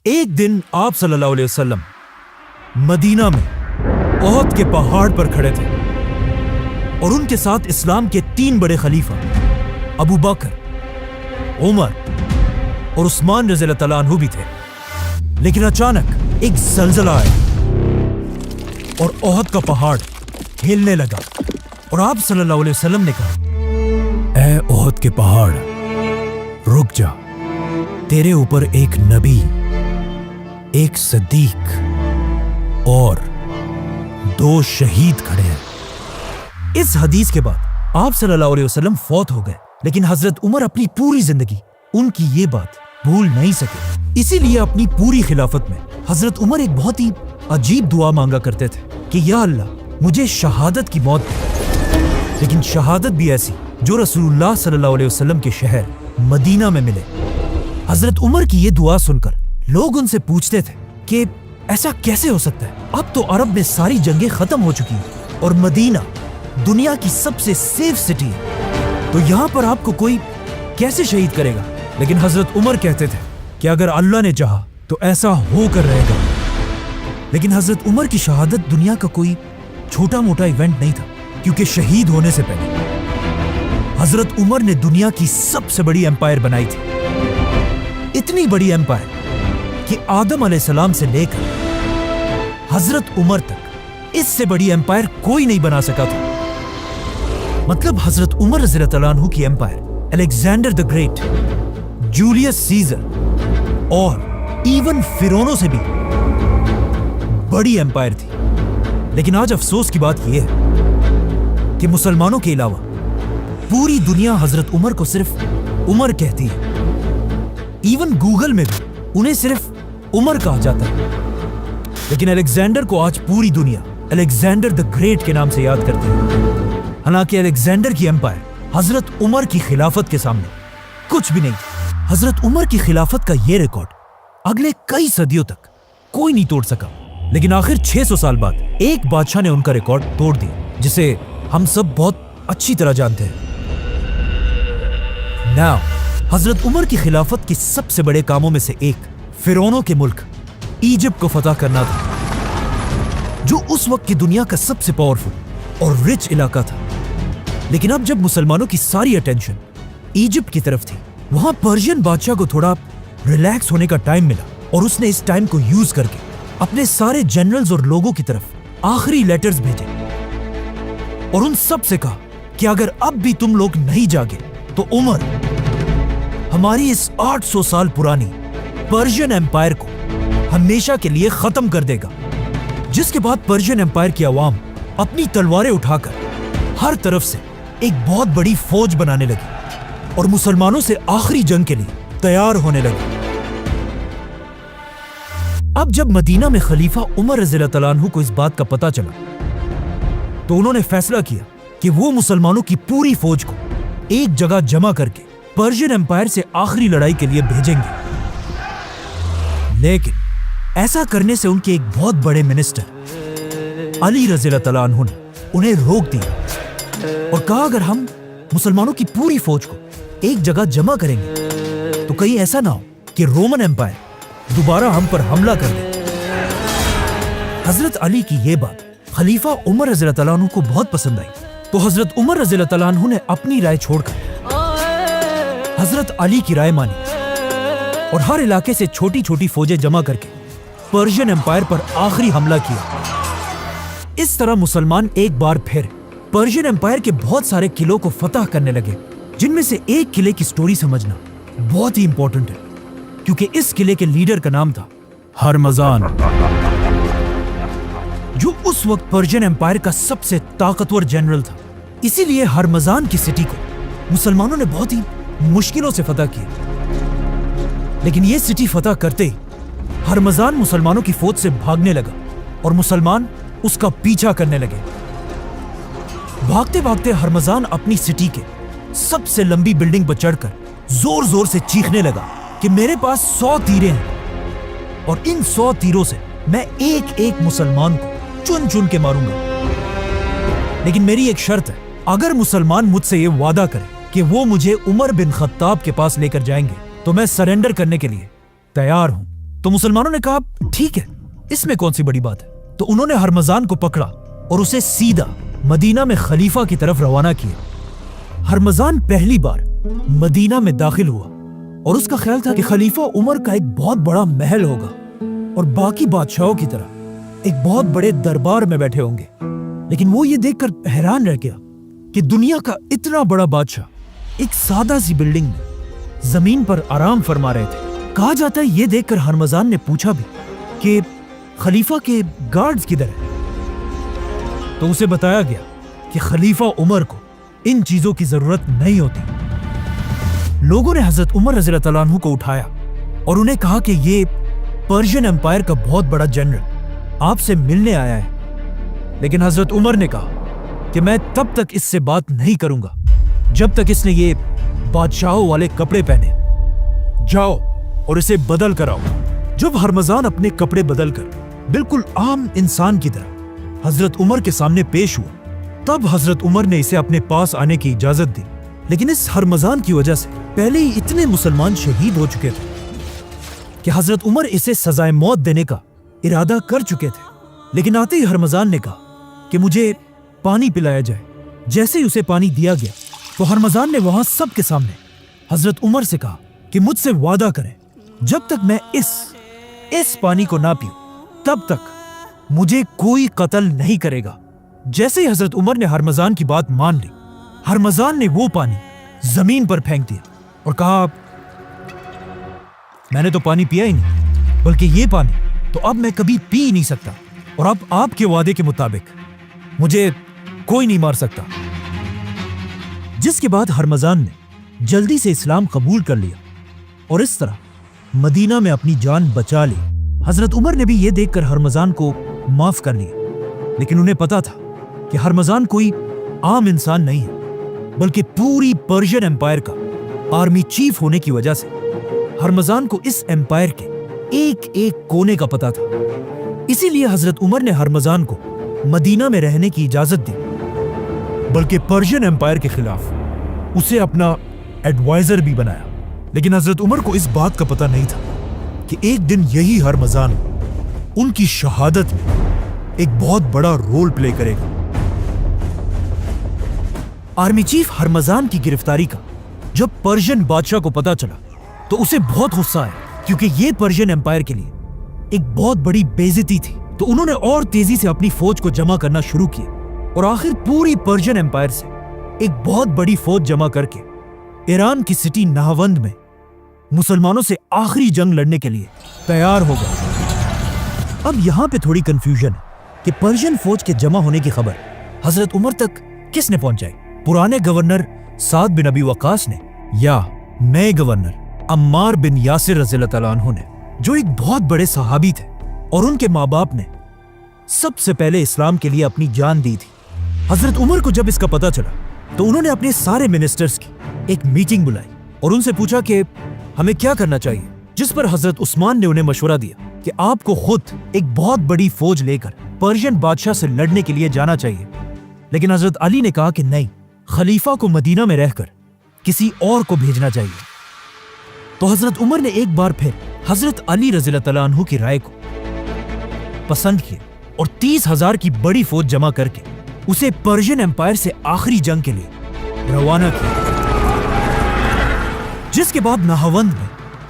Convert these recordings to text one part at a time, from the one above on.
ایک دن آپ صلی اللہ علیہ وسلم مدینہ میں احد کے پہاڑ پر کھڑے تھے اور ان کے ساتھ اسلام کے 3 بڑے خلیفہ ابو بکر، عمر اور عثمان رضی اللہ تعالیٰ عنہ بھی تھے۔ لیکن اچانک ایک زلزلہ آیا اور احد کا پہاڑ ہلنے لگا اور آپ صلی اللہ علیہ وسلم نے کہا، اے احد کے پہاڑ رک جا، تیرے اوپر ایک نبی، ایک صدیق اور 2 شہید کھڑے ہیں۔ اس حدیث کے بعد آپ صلی اللہ علیہ وسلم فوت ہو گئے، لیکن حضرت عمر اپنی پوری زندگی ان کی یہ بات بھول نہیں سکے۔ اسی لیے اپنی پوری خلافت میں حضرت عمر ایک بہت ہی عجیب دعا مانگا کرتے تھے کہ یا اللہ مجھے شہادت کی موت دے، لیکن شہادت بھی ایسی جو رسول اللہ صلی اللہ علیہ وسلم کے شہر مدینہ میں ملے۔ حضرت عمر کی یہ دعا سن کر لوگ ان سے پوچھتے تھے کہ ایسا کیسے ہو سکتا ہے؟ اب تو عرب میں ساری جنگیں ختم ہو چکی ہیں اور مدینہ دنیا کی سب سے سیف سٹی ہے، تو یہاں پر آپ کو کوئی کیسے شہید کرے گا؟ لیکن حضرت عمر کہتے تھے کہ اگر اللہ نے چاہا تو ایسا ہو کر رہے گا۔ لیکن حضرت عمر کی شہادت دنیا کا کوئی چھوٹا موٹا ایونٹ نہیں تھا، کیونکہ شہید ہونے سے پہلے حضرت عمر نے دنیا کی سب سے بڑی ایمپائر بنائی تھی۔ اتنی بڑی ایمپائر کہ آدم علیہ السلام سے لے کر حضرت عمر تک اس سے بڑی ایمپائر کوئی نہیں بنا سکا تھا۔ مطلب حضرت عمر رضی اللہ عنہ کی empire Alexander the great, Julius Caesar اور ایون فرعونوں سے بھی بڑی ایمپائر تھی۔ لیکن آج افسوس کی بات یہ ہے کہ مسلمانوں کے علاوہ پوری دنیا حضرت عمر کو صرف عمر کہتی ہے۔ ایون گوگل میں بھی انہیں صرف عمر کہا جاتا ہے، لیکن الیگزینڈر کو آج پوری دنیا الیگزینڈر دی گریٹ کے نام سے یاد کرتی ہے۔ حالانکہ الیگزینڈر کی ایمپائر حضرت عمر کی خلافت کے سامنے کچھ بھی نہیں تھی۔ حضرت عمر کی خلافت کا یہ ریکارڈ اگلے کئی صدیوں تک کوئی نہیں توڑ سکا، لیکن آخر 600 سال بعد ایک بادشاہ نے ان کا ریکارڈ توڑ دیا، جسے ہم سب بہت اچھی طرح جانتے ہیں۔ ناؤ حضرت عمر کی خلافت کے سب سے بڑے کاموں میں سے ایک فرعونوں کے ملک ایجپٹ کو فتح کرنا تھا، جو اس وقت کی دنیا کا سب سے پاورفل اور رچ علاقہ تھا۔ لیکن اب جب مسلمانوں کی ساری اٹینشن ایجپٹ کی طرف تھی، وہاں پرشین بادشاہ کو تھوڑا ریلیکس ہونے کا ٹائم ملا، اور اس نے اس ٹائم کو یوز کر کے اپنے سارے جنرلز اور لوگوں کی طرف آخری لیٹرز بھیجے اور ان سب سے کہا کہ اگر اب بھی تم لوگ نہیں جاگے تو عمر ہماری اس 800 سال پرانی پرشین ایمپائر کو ہمیشہ کے لیے ختم کر دے گا۔ جس کے بعد پرشین ایمپائر کی عوام اپنی تلواریں اٹھا کر ہر طرف سے ایک بہت بڑی فوج بنانے لگی اور مسلمانوں سے آخری جنگ کے لیے تیار ہونے لگی۔ اب جب مدینہ میں خلیفہ عمر رضی اللہ تعالیٰ عنہ کو اس بات کا پتہ چلا تو انہوں نے فیصلہ کیا کہ وہ مسلمانوں کی پوری فوج کو ایک جگہ جمع کر کے پرشین ایمپائر سے آخری لڑائی کے لیے بھیجیں گے۔ لیکن ایسا کرنے سے ان کے ایک بہت بڑے منسٹر علی رضی اللہ تعالیٰ عنہ نے انہیں روک دیا اور کہا اگر ہم مسلمانوں کی پوری فوج کو ایک جگہ جمع کریں گے تو کہیں ایسا نہ ہو کہ رومن ایمپائر دوبارہ ہم پر حملہ کر دے۔ حضرت علی کی یہ بات خلیفہ عمر رضی اللہ تعالیٰ عنہ کو بہت پسند آئی، تو حضرت عمر رضی اللہ تعالیٰ عنہ نے اپنی رائے چھوڑ کر حضرت علی کی رائے مانی اور ہر علاقے سے چھوٹی چھوٹی فوجیں جمع کر کے پرشین ایمپائر پر آخری حملہ کیا۔ اس طرح مسلمان ایک بار پھر پرشین ایمپائر کے بہت سارے قلعوں کو فتح کرنے لگے، جن میں سے ایک قلعے کی سٹوری سمجھنا بہت ہی امپورٹنٹ ہے، کیونکہ اس قلعے کے لیڈر کا نام تھا ہرمزان، جو اس وقت پرشین ایمپائر کا سب سے طاقتور جنرل تھا۔ اسی لیے ہرمزان کی سٹی کو مسلمانوں نے بہت ہی مشکلوں سے فتح کیا، لیکن یہ سٹی فتح کرتے ہی ہرمزان مسلمانوں کی فوج سے بھاگنے لگا اور مسلمان اس کا پیچھا کرنے لگے۔ بھاگتے بھاگتے ہرمزان اپنی سٹی کے سب سے لمبی بلڈنگ پر چڑھ کر زور زور سے چیخنے لگا کہ میرے پاس 100 تیریں ہیں اور ان 100 تیروں سے میں ایک ایک مسلمان کو چن چن کے ماروں گا، لیکن میری ایک شرط ہے، اگر مسلمان مجھ سے یہ وعدہ کرے کہ وہ مجھے عمر بن خطاب کے پاس لے کر جائیں گے تو میں سرنڈر کرنے کے لیے تیار ہوں۔ تو مسلمانوں نے کہا ٹھیک ہے، اس میں کون سی بڑی بات ہے۔ تو انہوں نے ہرمزان کو پکڑا اور اسے سیدھا مدینہ میں خلیفہ کی طرف روانہ کیا۔ ہرمزان پہلی بار مدینہ میں داخل ہوا اور اس کا خیال تھا کہ خلیفہ عمر کا ایک بہت بڑا محل ہوگا اور باقی بادشاہوں کی طرح ایک بہت بڑے دربار میں بیٹھے ہوں گے، لیکن وہ یہ دیکھ کر حیران رہ گیا کہ دنیا کا اتنا بڑا بادشاہ ایک سادہ سی بلڈنگ میں زمین پر آرام فرما رہے تھے۔ کہا جاتا ہے یہ دیکھ کر ہرمزان نے پوچھا بھی کہ خلیفہ کے گارڈز کدھر ہیں؟ تو اسے بتایا گیا کہ خلیفہ عمر کو ان چیزوں کی ضرورت نہیں ہوتی۔ لوگوں نے حضرت عمر رضی اللہ تعالیٰ عنہ کو اٹھایا اور انہیں کہا کہ یہ پرشین امپائر کا بہت بڑا جنرل آپ سے ملنے آیا ہے، لیکن حضرت عمر نے کہا کہ میں تب تک اس سے بات نہیں کروں گا جب تک اس نے یہ بادشاہوں والے کپڑے پہنے۔ جاؤ اور اسے بدل کر آؤ۔ جب ہرمزان اپنے کپڑے بدل کر بالکل عام انسان کی طرح حضرت عمر کے سامنے پیش ہوا، تب حضرت عمر نے اسے اپنے پاس آنے کی اجازت دی، لیکن اس ہرمزان کی وجہ سے پہلے ہی اتنے مسلمان شہید ہو چکے تھے کہ حضرت عمر اسے سزائے موت دینے کا ارادہ کر چکے تھے۔ لیکن آتے ہی ہرمزان نے کہا کہ مجھے پانی پلایا جائے۔ جیسے ہی اسے پانی دیا گیا تو ہرمزان نے وہاں سب کے سامنے حضرت عمر سے کہا کہ مجھ سے وعدہ کریں جب تک میں اس پانی کو نہ پیوں تب تک مجھے کوئی قتل نہیں کرے گا۔ جیسے ہی حضرت عمر نے ہرمزان کی بات مان لی، ہرمزان نے وہ پانی زمین پر پھینک دیا اور کہا میں نے تو پانی پیا ہی نہیں، بلکہ یہ پانی تو اب میں کبھی پی ہی نہیں سکتا، اور اب آپ کے وعدے کے مطابق مجھے کوئی نہیں مار سکتا۔ جس کے بعد ہرمزان نے جلدی سے اسلام قبول کر لیا اور اس طرح مدینہ میں اپنی جان بچا لی۔ حضرت عمر نے بھی یہ دیکھ کر ہرمزان کو معاف کر لیا، لیکن انہیں پتا تھا کہ ہرمزان کوئی عام انسان نہیں ہے، بلکہ پوری پرشین امپائر کا آرمی چیف ہونے کی وجہ سے ہرمزان کو اس امپائر کے ایک ایک کونے کا پتا تھا۔ اسی لیے حضرت عمر نے ہرمزان کو مدینہ میں رہنے کی اجازت دی، بلکہ پرشین امپائر کے خلاف اسے اپنا ایڈوائزر بھی بنایا۔ لیکن حضرت عمر کو اس بات کا پتہ نہیں تھا کہ ایک دن یہی ہرمزان ان کی شہادت میں ایک بہت بڑا رول پلے کرے گا۔ آرمی چیف ہرمزان کی گرفتاری کا جب پرشین بادشاہ کو پتا چلا تو اسے بہت غصہ آیا، کیونکہ یہ پرشین امپائر کے لیے ایک بہت بڑی بے عزتی تھی۔ تو انہوں نے اور تیزی سے اپنی فوج کو جمع کرنا شروع کیا اور آخر پوری پرشین امپائر سے ایک بہت بڑی فوج جمع کر کے ایران کی سٹی نہاوند میں مسلمانوں سے آخری جنگ لڑنے کے لیے تیار ہو گئے۔ اب یہاں پہ تھوڑی کنفیوژن ہے کہ پرشین فوج کے جمع ہونے کی خبر حضرت عمر تک کس نے پہنچائی؟ پرانے گورنر سعد بن ابی وقاص نے یا نئے گورنر عمار بن یاسر رضی اللہ تعالیٰ عنہ نے، جو ایک بہت بڑے صحابی تھے اور ان کے ماں باپ نے سب سے پہلے اسلام کے لیے اپنی جان دی تھی۔ حضرت عمر کو جب اس کا پتہ چلا تو انہوں نے اپنے سارے منسٹرز کی ایک میٹنگ بلائی اور ان سے پوچھا کہ ہمیں کیا کرنا چاہیے، جس پر حضرت عثمان نے انہیں مشورہ دیا کہ آپ کو خود ایک بہت بڑی فوج لے کر پرشین بادشاہ سے لڑنے کے لیے جانا چاہیے۔ لیکن حضرت علی نے کہا کہ نہیں، خلیفہ کو مدینہ میں رہ کر کسی اور کو بھیجنا چاہیے۔ تو حضرت عمر نے ایک بار پھر حضرت علی رضی اللہ تعالیٰ عنہ کی رائے کو پسند کیا اور 30,000 کی بڑی فوج جمع کر کے اسے پرشین امپائر سے آخری جنگ کے لیے روانہ کیا، جس کے بعد نہاوند میں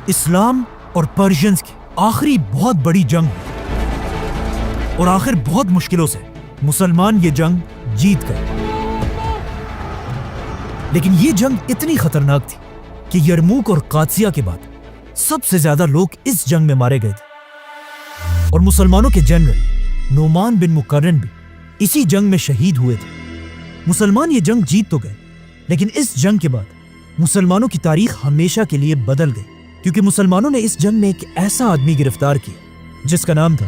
اسلام اور پرشینز کی آخری بہت بڑی جنگ ہوئی اور آخر بہت مشکلوں سے مسلمان یہ جنگ جیت گئے۔ لیکن یہ جنگ اتنی خطرناک تھی کہ یرموک اور قادسیہ کے بعد سب سے زیادہ لوگ اس جنگ میں مارے گئے تھے اور مسلمانوں کے جنرل نعمان بن مقرن بھی اسی جنگ میں شہید ہوئے تھے۔ مسلمان یہ جنگ جیت تو گئے، لیکن اس جنگ کے بعد مسلمانوں کی تاریخ ہمیشہ کے لیے بدل گئی، کیونکہ مسلمانوں نے اس جنگ میں ایک ایسا آدمی گرفتار کیا جس کا نام تھا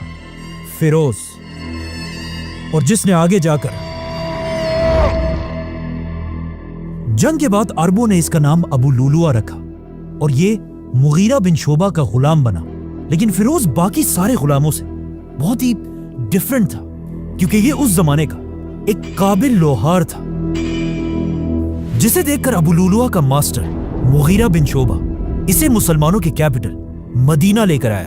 فیروز، اور جس نے آگے جا کر جنگ کے بعد عربوں نے اس کا نام ابو لولوا رکھا اور یہ مغیرہ بن شعبہ کا غلام بنا۔ لیکن فیروز باقی سارے غلاموں سے بہت ہی ڈیفرنٹ تھا، کیونکہ یہ اس زمانے کا ایک قابل لوہار تھا، جسے دیکھ کر ابو لولوا کا ماسٹر مغیرہ بن شعبہ اسے مسلمانوں کے کیپٹل مدینہ لے کر آیا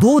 2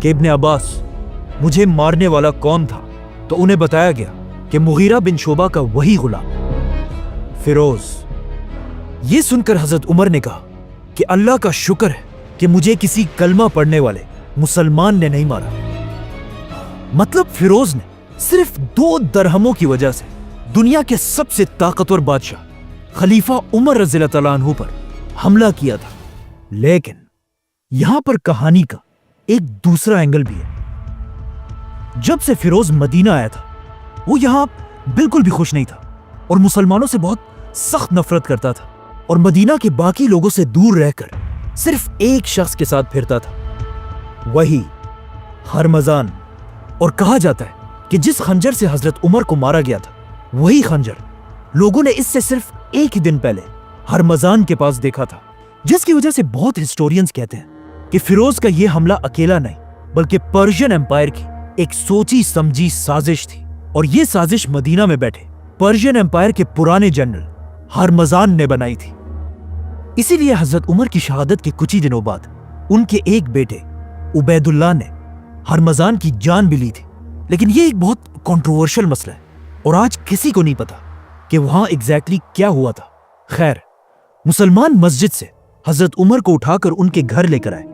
کہ ابن عباس مجھے مارنے والا کون تھا تو انہیں بتایا گیا کہ مغیرہ بن شعبہ کا وہی غلام فیروز۔ یہ سن کر حضرت عمر نے کہا کہ اللہ کا شکر ہے کہ مجھے کسی کلمہ پڑھنے والے مسلمان نے نہیں مارا۔ مطلب فیروز نے صرف 2 درہموں کی وجہ سے دنیا کے سب سے طاقتور بادشاہ خلیفہ عمر رضی اللہ تعالیٰ عنہ پر حملہ کیا تھا۔ لیکن یہاں پر کہانی کا ایک دوسرا اینگل بھی ہے۔ جب سے فیروز مدینہ آیا تھا وہ یہاں بالکل بھی خوش نہیں تھا اور مسلمانوں سے بہت سخت نفرت کرتا تھا اور مدینہ کے باقی لوگوں سے دور رہ کر صرف ایک شخص کے ساتھ پھرتا تھا، وہی ہرمزان۔ اور کہا جاتا ہے کہ جس خنجر سے حضرت عمر کو مارا گیا تھا وہی خنجر لوگوں نے اس سے صرف ایک ہی دن پہلے ہرمزان کے پاس دیکھا تھا، جس کی وجہ سے بہت ہسٹورینز کہتے ہیں کہ فیروز کا یہ حملہ اکیلا نہیں بلکہ پرشین امپائر کی ایک سوچی سمجھی سازش تھی، اور یہ سازش مدینہ میں بیٹھے پرشین امپائر کے پرانے جنرل ہرمزان نے بنائی تھی۔ اسی لیے حضرت عمر کی شہادت کے کچھ ہی دنوں بعد ان کے ایک بیٹے عبید اللہ نے ہرمزان کی جان بھی لی تھی۔ لیکن یہ ایک بہت کنٹروورشل مسئلہ ہے اور آج کسی کو نہیں پتا کہ وہاں ایگزیکٹلی کیا ہوا تھا۔ خیر، مسلمان مسجد سے حضرت عمر کو اٹھا کر ان کے گھر لے کر آئے۔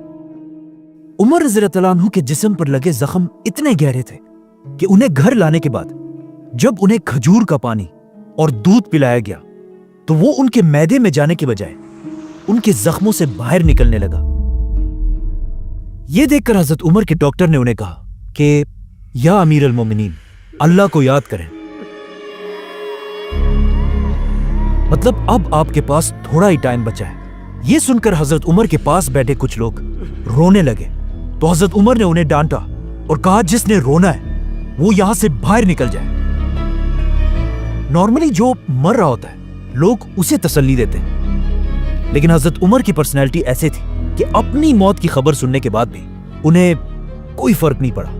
عمر رضی اللہ عنہ کے جسم پر لگے زخم اتنے گہرے تھے کہ انہیں گھر لانے کے بعد جب انہیں کھجور کا پانی اور دودھ پلایا گیا تو وہ ان کے معدے میں جانے کے بجائے ان کے زخموں سے باہر نکلنے لگا۔ یہ دیکھ کر حضرت عمر کے ڈاکٹر نے انہیں کہا کہ یا امیر المومنین، اللہ کو یاد کریں۔ مطلب اب آپ کے پاس تھوڑا ہی ٹائم بچا ہے۔ یہ سن کر حضرت عمر کے پاس بیٹھے کچھ لوگ رونے لگے تو حضرت عمر نے انہیں ڈانٹا اور کہا جس نے رونا ہے وہ یہاں سے باہر نکل جائے۔ نارملی جو مر رہا ہوتا ہے لوگ اسے تسلی دیتے ہیں، لیکن حضرت عمر کی پرسنالٹی ایسے تھی کہ اپنی موت کی خبر سننے کے بعد بھی انہیں کوئی فرق نہیں پڑا۔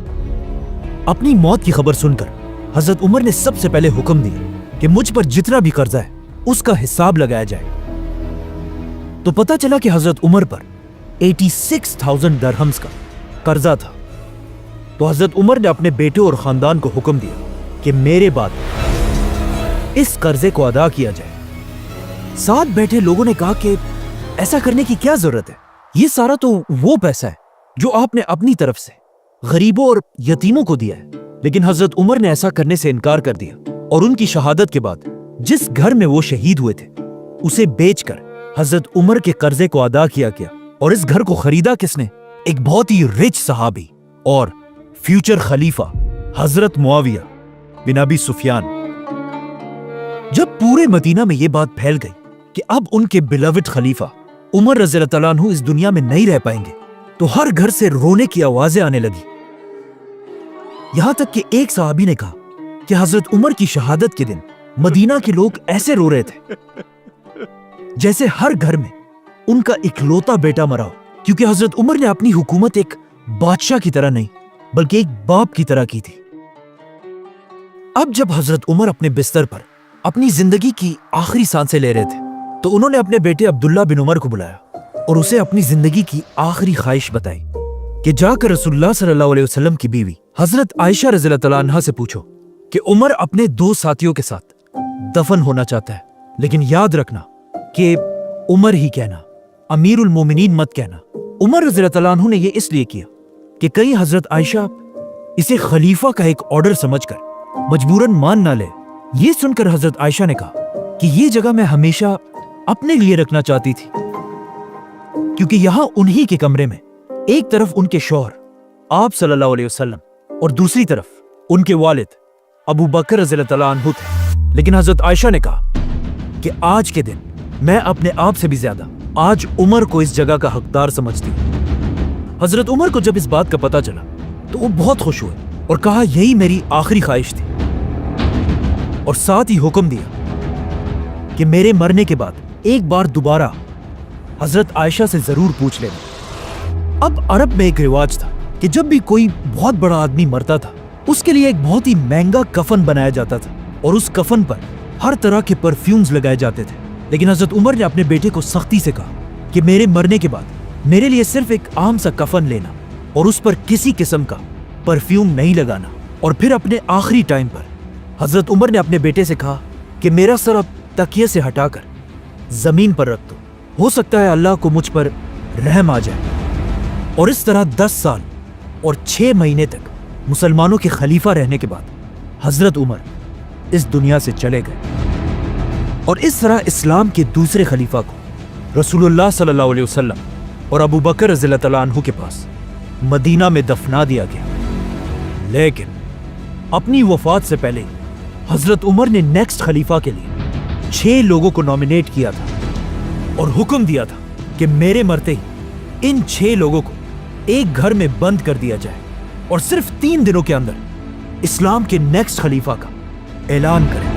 اپنی موت کی خبر سن کر حضرت عمر نے سب سے پہلے حکم دیا کہ مجھ پر جتنا بھی قرضہ ہے اس کا حساب لگایا جائے۔ تو پتا چلا کہ حضرت عمر پر 86,000 درہمز کا قرضہ تھا۔ تو حضرت عمر نے اپنے بیٹے اور خاندان کو حکم دیا کہ میرے بعد اس قرضے کو ادا کیا جائے۔ ساتھ بیٹھے لوگوں نے کہا کہ ایسا کرنے کی کیا ضرورت ہے، یہ سارا تو وہ پیسہ ہے جو آپ نے اپنی طرف سے غریبوں اور یتیموں کو دیا ہے۔ لیکن حضرت عمر نے ایسا کرنے سے انکار کر دیا اور ان کی شہادت کے بعد جس گھر میں وہ شہید ہوئے تھے اسے بیچ کر حضرت عمر کے قرضے کو ادا کیا گیا۔ اور اس گھر کو خریدا کس نے؟ ایک بہت ہی رچ صحابی اور فیوچر خلیفہ حضرت معاویہ بن ابی سفیان۔ جب پورے مدینہ میں یہ بات پھیل گئی کہ اب ان کے بیلوڈ خلیفہ عمر رضی اللہ تعالیٰ عنہ اس دنیا میں نہیں رہ پائیں گے تو ہر گھر سے رونے کی آوازیں آنے لگی۔ یہاں تک کہ ایک صحابی نے کہا کہ حضرت عمر کی شہادت کے دن مدینہ کے لوگ ایسے رو رہے تھے جیسے ہر گھر میں ان کا اکلوتا بیٹا مرا ہو، کیونکہ حضرت عمر نے اپنی حکومت ایک بادشاہ کی طرح نہیں بلکہ ایک باپ کی طرح کی تھی۔ اب جب حضرت عمر اپنے بستر پر اپنی زندگی کی آخری سانسیں لے رہے تھے تو انہوں نے اپنے بیٹے عبداللہ بن عمر کو بلایا اور اسے اپنی زندگی کی آخری خواہش بتائی کہ جا کر رسول اللہ صلی اللہ علیہ وسلم کی بیوی حضرت عائشہ رضی اللہ تعالیٰ عنہا سے پوچھو کہ عمر اپنے 2 ساتھیوں کے ساتھ دفن ہونا چاہتا ہے، لیکن یاد رکھنا کہ عمر ہی کہنا، امیر المومنین مت کہنا۔ عمر رضی اللہ تعالیٰ عنہ نے یہ اس لیے کیا کہ کہیں حضرت عائشہ اسے خلیفہ کا ایک آرڈر سمجھ کر مجبوراً مان نہ لے۔ یہ سن کر حضرت عائشہ نے کہا کہ یہ جگہ میں ہمیشہ اپنے لیے رکھنا چاہتی تھی، کیونکہ یہاں انہی کے کمرے میں ایک طرف ان کے شوہر آپ صلی اللہ علیہ وسلم اور دوسری طرف ان کے والد ابو بکر رضی اللہ تعالیٰ عنہ تھے۔ لیکن حضرت عائشہ نے کہا کہ آج کے دن میں اپنے آپ سے بھی زیادہ آج عمر کو اس جگہ کا حقدار سمجھتی ہوں۔ حضرت عمر کو جب اس بات کا پتہ چلا تو وہ بہت خوش ہوئے اور کہا یہی میری آخری خواہش تھی، اور ساتھ ہی حکم دیا کہ میرے مرنے کے بعد ایک بار دوبارہ حضرت عائشہ سے ضرور پوچھ لینا۔ اب عرب میں ایک رواج تھا کہ جب بھی کوئی بہت بڑا آدمی مرتا تھا اس کے لیے ایک بہت ہی مہنگا کفن بنایا جاتا تھا اور اس کفن پر ہر طرح کے پرفیومز لگائے جاتے تھے۔ لیکن حضرت عمر نے اپنے بیٹے کو سختی سے کہا کہ میرے مرنے کے بعد میرے لیے صرف ایک عام سا کفن لینا اور اس پر کسی قسم کا پرفیوم نہیں لگانا. اور پھر اپنے آخری ٹائم پر حضرت عمر نے اپنے بیٹے سے کہا کہ میرا سر اب تکیے سے ہٹا کر زمین پر رکھ دو, ہو سکتا ہے اللہ کو مجھ پر رحم آ جائے. اور اس طرح 10 سال اور 6 مہینے تک مسلمانوں کے خلیفہ رہنے کے بعد حضرت عمر اس دنیا سے چلے گئے. اور اس طرح اسلام کے دوسرے خلیفہ کو رسول اللہ صلی اللہ علیہ وسلم اور ابو بکر رضی اللہ تعالیٰ عنہ کے پاس مدینہ میں دفنا دیا گیا. لیکن اپنی وفات سے پہلے حضرت عمر نے نیکسٹ خلیفہ کے لیے 6 لوگوں کو نامینیٹ کیا تھا اور حکم دیا تھا کہ میرے مرتے ہی ان 6 لوگوں کو ایک گھر میں بند کر دیا جائے اور صرف 3 دنوں کے اندر اسلام کے نیکسٹ خلیفہ کا اعلان کریں.